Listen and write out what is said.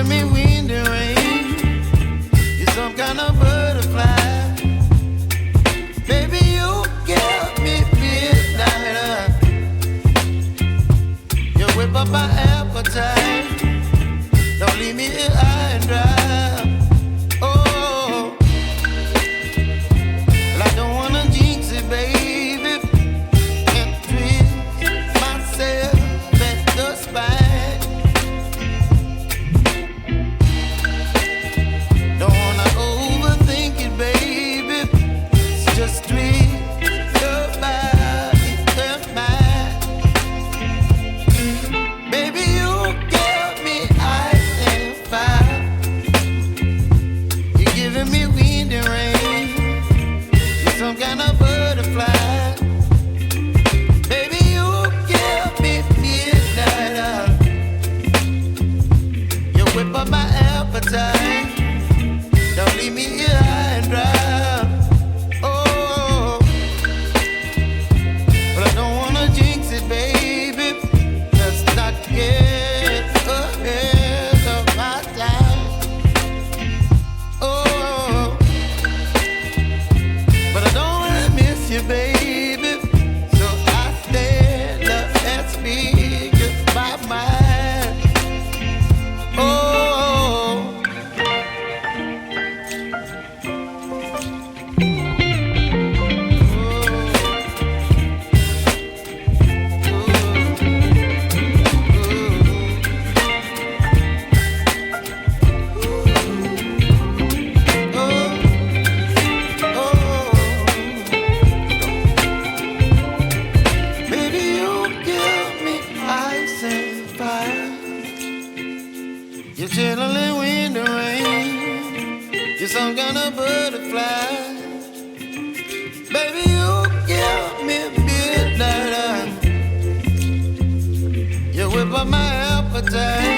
giving me wind and rain. You're some kind of butterfly. Baby, you give me midnight. You whip up my appetite. Don't leave me here high and dry. Oh, well, I don't wanna jinx it, baby. Can't twist myself at the spine. Don't wanna overthink it, baby. It's just twist your body and mine. Baby, you give me ice and fire. You're giving me wind and rain. You're some kind of butterfly. Baby, you give me midnight. You whip up my appetite. Don't leave me here high and dry. Oh, but I don't wanna jinx it, baby. Let's not get ahead of my time. Oh, but I don't wanna miss you, baby. So I stand up and speak my mind. Oh. Baby, you give me ice and fire. You're chilling wind and rain. You're some kind of butterfly. Baby, you give me midnight. You whip up my appetite.